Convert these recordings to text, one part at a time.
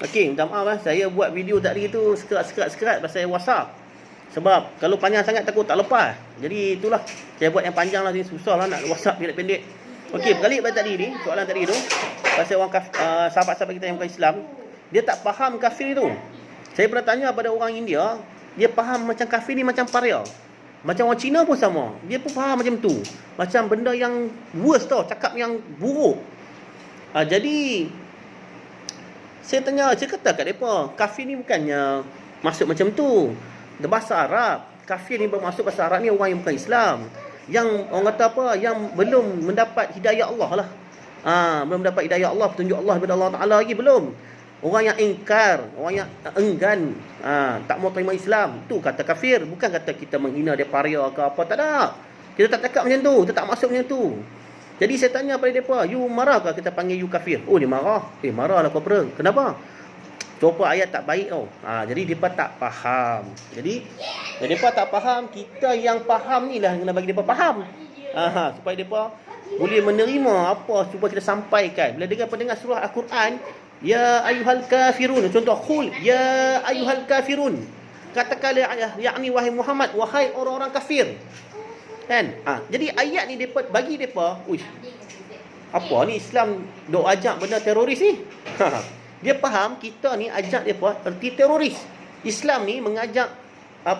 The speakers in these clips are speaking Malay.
Okey, minta maaf saya buat video tadi tu sekerat pasal WhatsApp. Sebab kalau panjang sangat takut tak lepas. Jadi itulah saya buat yang panjang lah ni, susah lah nak WhatsApp pendek-pendek. Okey, balik pada tadi ni, soalan tadi tu pasal orang sahabat-sahabat kita yang bukan Islam, dia tak faham kafir tu. Saya pernah tanya pada orang India, dia faham macam kafir ni macam paria. Macam orang Cina pun sama. Dia pun faham macam tu. Macam benda yang worst tau, cakap yang buruk. Jadi saya kata kat mereka, kafir ni bukannya maksud macam tu. Dalam bahasa Arab, kafir ni bermaksud bahasa Arab ni orang yang bukan Islam. Yang orang kata apa, yang belum mendapat hidayah Allah lah. Belum mendapat hidayah Allah, petunjuk Allah daripada Allah Ta'ala lagi, belum. Orang yang ingkar, orang yang enggan, tak mau terima Islam, tu kata kafir. Bukan kata kita menghina dia paria ke apa, tak ada. Kita tak cakap macam tu, kita tak maksud macam tu. Jadi saya tanya pada mereka, you marah ke kita panggil you kafir? Oh, dia marah. Marah lah kau pera. Kenapa? Coba ayat tak baik tau. Jadi mereka tak faham. Jadi mereka tak faham, kita yang faham ni lah yang kena bagi mereka faham. Supaya mereka boleh menerima apa cuba kita sampaikan. Bila dengar surah Al-Quran, ya ayyuhal kafirun, contoh khul, ya ayyuhal kafirun, katakanlah yakni wahai Muhammad, wahai orang-orang kafir. Kan? Jadi ayat ni depa bagi depa, uish, apa ni Islam dok ajak benda teroris ni? Dia faham kita ni ajak depa erti teroris. Islam ni mengajak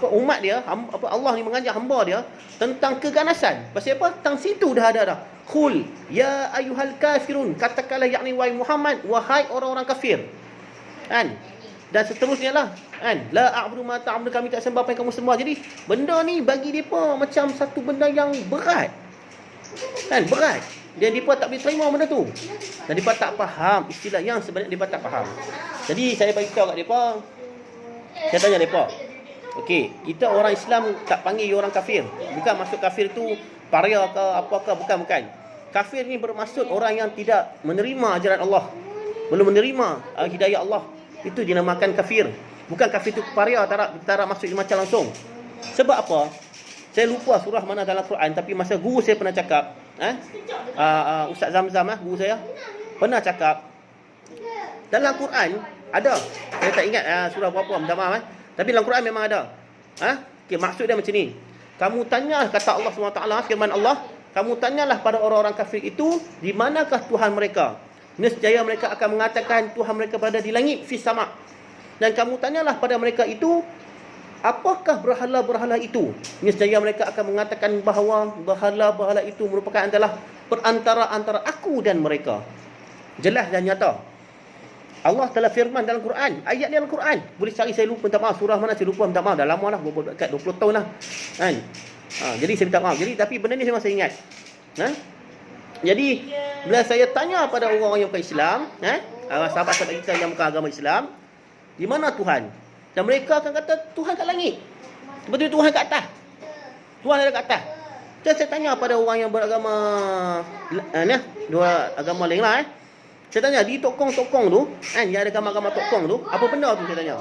umat dia, Allah ni mengajak hamba dia tentang keganasan. Pasal apa? Tentang situ dah ada dah. Qul ya ayyuhal kafirun, katakanlah yakni wahai Muhammad, wahai orang-orang kafir. Kan? Dan seterusnya lah, kan, la a'budu ma ta'budu, kami tak sembah apa yang kamu sembah. Jadi benda ni bagi depa macam satu benda yang berat, kan, berat. Dan depa tak boleh terima benda tu, dan depa tak faham istilah yang sebenarnya, depa tak faham. Jadi saya bagi tahu kat depa, saya tanya depa, okey, kita orang Islam tak panggil orang kafir. Bukan maksud kafir tu paria ke apakah, bukan. Kafir ni bermaksud orang yang tidak menerima ajaran Allah, belum menerima hidayah Allah. Itu dinamakan kafir. Bukan kafir tu paria, tak maksud macam langsung. Sebab apa? Saya lupa surah mana dalam Quran, tapi masa guru saya pernah cakap, Ustaz Zamzam, guru saya pernah cakap, dalam Quran ada, saya tak ingat surah berapa, minta maaf, tapi dalam Quran memang ada. Okay, maksud dia macam ni. Kamu tanya, kata Allah SWT, firman Allah, kamu tanyalah pada orang-orang kafir itu, di manakah Tuhan mereka? Nescaya mereka akan mengatakan Tuhan mereka berada di langit, fis sama. Dan kamu tanyalah pada mereka itu, apakah berhala-berhala itu? Nescaya mereka akan mengatakan bahawa berhala-berhala itu merupakan adalah perantara antara aku dan mereka. Jelas dan nyata. Allah telah firman dalam Quran, ayat dalam Quran. Boleh cari, saya lupa, minta maaf surah mana, saya lupa, minta maaf, dah lama dah, dekat 20 tahun lah. Kan? Jadi saya minta maaf. Jadi tapi benda ni saya masih ingat. Jadi bila saya tanya pada orang-orang yang bukan Islam, sahabat-sahabat kita yang bukan agama Islam, di mana Tuhan? Dan mereka akan kata Tuhan kat langit. Betul, Tuhan kat atas. Tuhan ada kat atas. Dan saya tanya pada orang yang beragama dua agama lain lah, saya tanya di tokong-tokong tu, kan, yang ada gambar-gambar tokong tu, apa benda tu, saya tanya.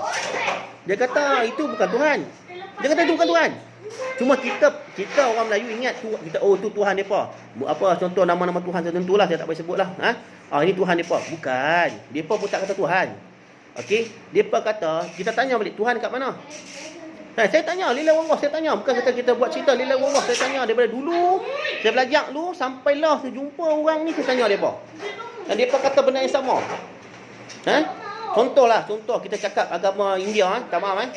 Dia kata itu bukan Tuhan. Dia kata itu bukan Tuhan. Cuma kita orang Melayu ingat kita, tu Tuhan depa. Apa contoh nama-nama Tuhan tertentu lah, saya tak boleh sebutlah. Ini Tuhan depa. Bukan. Depa pun tak kata Tuhan. Okey, depa kata, kita tanya balik Tuhan kat mana? Saya tanya lillahi wallah, saya tanya, bukan kata kita buat cerita lillahi wallah, saya tanya daripada dulu, saya belajar dulu sampailah saya jumpa orang ni, saya tanya depa. Dan depa kata benda yang sama. Contoh kita cakap agama India, tak maaf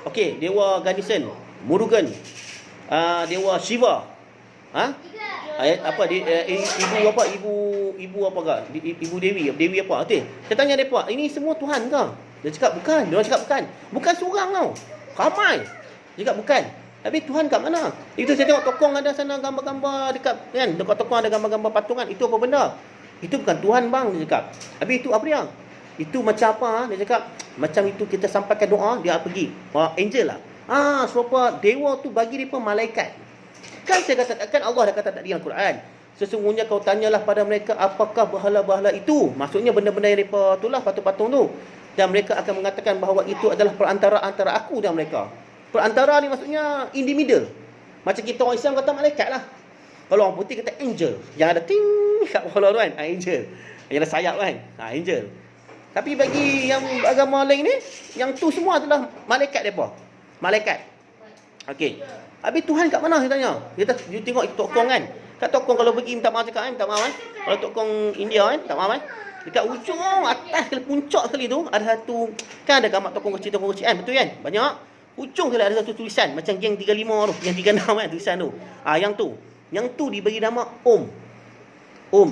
Okey, dewa Ganesan, Murugan, dewa Shiva, ibu apa ke? Ibu Dewi apa? Okey, saya tanya depa, ini semua Tuhan ke? Dia cakap bukan. Dia cakap bukan. Bukan seorang tau. Ramai. Dia cakap bukan. Tapi Tuhan kat mana? Itu saya tengok tokong ada sana gambar-gambar dekat, kan? Dekat tokong ada gambar-gambar patungan. Itu apa benda? Itu bukan Tuhan bang, dia cakap. Habis itu apa dia? Itu macam apa? Dia cakap macam itu kita sampaikan doa, dia pergi. Angel lah. Serupa dewa tu bagi dia pun malaikat. Kan saya kata, kan Allah dah kata tadi dalam Quran, sesungguhnya kau tanyalah pada mereka apakah berhala-berhala itu. Maksudnya benda-benda yang mereka itulah, patung-patung tu. Dan mereka akan mengatakan bahawa itu adalah perantara antara aku dan mereka. Perantara ni maksudnya in the middle. Macam kita orang Islam kata malaikat lah. Kalau orang putih kata angel, yang ada ting kat kepala tu kan, angel. Yang ada sayap kan, angel. Tapi bagi yang agama lain ni, yang tu semua adalah malaikat depa. Malaikat. Okey. Habis Tuhan kat mana saya tanya? You tengok itu tokong kan. Kat tokong kalau pergi minta maaf cakap minta maaf Kalau tokong India minta maaf Dekat ujung atas sekali, puncak sekali tu ada satu, kan ada gambar tokong kecil kan, betul kan? Banyak. Ujung sekali ada satu tulisan macam geng 35 tu, yang 36 kan tulisan tu. Yang tu. Yang tu diberi nama Om. Om.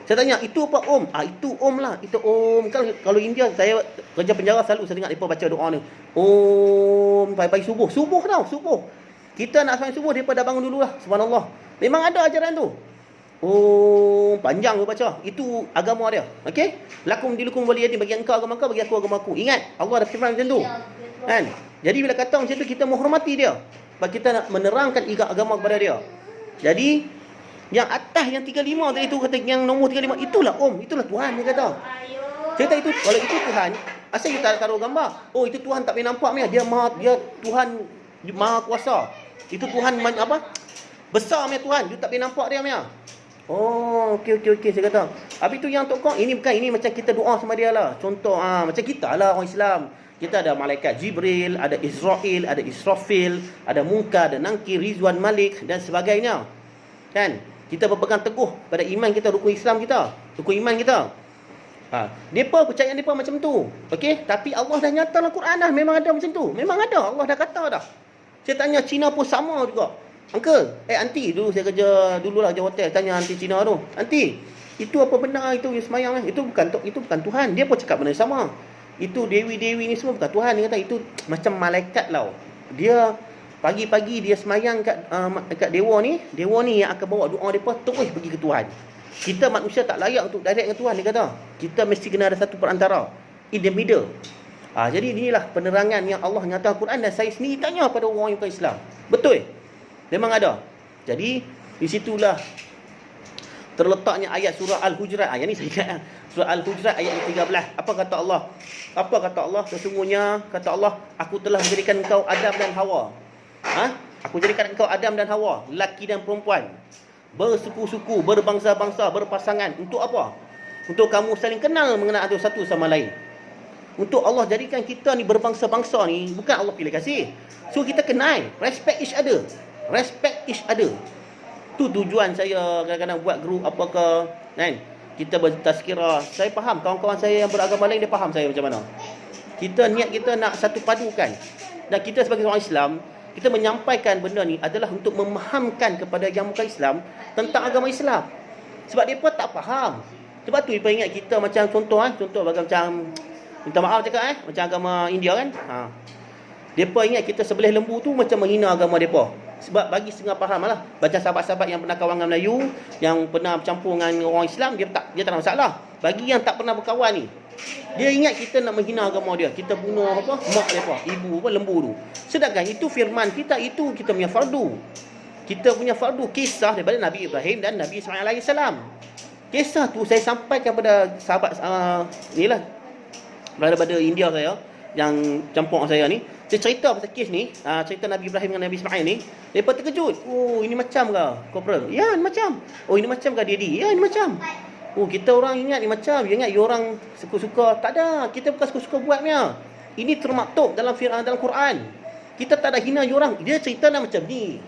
Saya tanya, itu apa Om? Itu Om lah. Itu Om. Kalau India, saya kerja penjara selalu saya dengar mereka baca doa ni. Om. Pagi-pagi subuh. Subuh tau, subuh. Kita nak sampai subuh, mereka dah bangun dulu lah. Subhanallah. Memang ada ajaran tu. Oh, panjang dia baca. Itu agama dia. Okey? Lakum dilukum waliyadin, bagi engkau agama kau, bagi aku agama aku. Ingat, Allah dah firman macam tu. Kan? Jadi bila kata macam tu, kita menghormati dia. Sebab kita nak menerangkan agama kepada dia. Jadi yang atas yang 35 tadi tu, kata yang nombor 35, itulah Om, itulah Tuhan dia kata. Cerita itu, kalau itu Tuhan, asal kita taruh gambar. Oh, itu Tuhan tak boleh nampak ni. Dia Tuhan Maha Kuasa. Itu Tuhan apa? Besar punya Tuhan, you tak boleh nampak dia punya. Oh, okey saya kata. Habis tu yang tokong, ini bukan, ini macam kita doa sama dia lah. Contoh macam kita lah orang Islam. Kita ada malaikat Jibril, ada Israel, ada Israfil, ada Munkar, ada Nankir, Rizwan, Malik dan sebagainya. Kan? Kita berpegang teguh pada iman kita, rukun Islam kita, rukun iman kita. Depa percaya depa macam tu. Okey, tapi Allah dah nyata dalam Quran dah, memang ada macam tu. Memang ada, Allah dah kata dah. Saya tanya Cina pun sama juga. Uncle, aunty, dulu saya kerja dululah kerja hotel, tanya aunty Cina tu. Aunty, itu apa benda itu you semayang itu bukan Tuhan. Dia pun cakap benda sama. Itu dewi-dewi ni semua bukan Tuhan. Dia kata itu macam malaikat lah. Dia pagi-pagi dia semayang kat dewa ni yang akan bawa doa depa terus pergi ke Tuhan. Kita manusia tak layak untuk direct dengan Tuhan, dia kata. Kita mesti kena ada satu perantara, in the middle. Jadi inilah penerangan yang Allah nyata Al-Quran, dan saya sendiri tanya pada orang yang bukan Islam. Betul? Memang ada. Jadi di situlah terletaknya ayat surah Al-Hujurat. Yang ni saya ingat. Surah Al-Hujurat ayat 13. Apa kata Allah? Apa kata Allah? Sesungguhnya kata Allah, aku telah menjadikan engkau Adam dan Hawa. Aku jadikan engkau Adam dan Hawa, lelaki dan perempuan, bersuku-suku, berbangsa-bangsa, berpasangan. Untuk apa? Untuk kamu saling kenal mengenal satu sama lain. Untuk Allah jadikan kita ni berbangsa-bangsa ni, bukan Allah pilih kasih. So kita kenal, respect each other. Respect each other. Tu tujuan saya kadang-kadang buat grup apakah, kan? Kita bertazkirah. Saya faham kawan-kawan saya yang beragama lain, dia faham saya macam mana. Kita niat kita nak satu padukan. Dan kita sebagai orang Islam, kita menyampaikan benda ni adalah untuk memahamkan kepada yang bukan Islam tentang agama Islam. Sebab mereka tak faham. Sebab tu mereka ingat kita macam contoh macam minta maaf cakap macam agama India kan. Mereka ingat kita sebelah lembu tu macam menghina agama mereka. Sebab bagi setengah faham lah. Baca sahabat-sahabat yang pernah kawan dengan Melayu, yang pernah bercampur dengan orang Islam, dia tak ada masalah. Bagi yang tak pernah berkawan ni, dia ingat kita nak menghina agama dia. Kita bunuh mak mereka, ibu lembu tu. Sedangkan itu firman kita, itu kita punya fardu. Kita punya fardu kisah daripada Nabi Ibrahim dan Nabi Ismail AS. Kisah tu saya sampaikan kepada sahabat inilah daripada India saya, yang campur saya ni. Saya cerita pasal kes ni, cerita Nabi Ibrahim dengan Nabi Ismail ni. Mereka terkejut. Oh, ini macam ke Corporal? Ya, ini macam. Oh, ini macam ke Daddy? Ya, ini macam. Oh, kita orang ingat ni macam. You ingat you orang suka-suka. Tak ada. Kita bukan suka-suka buatnya. Ini termaktub dalam Quran. Kita tak ada hina you orang. Dia cerita lah macam ni.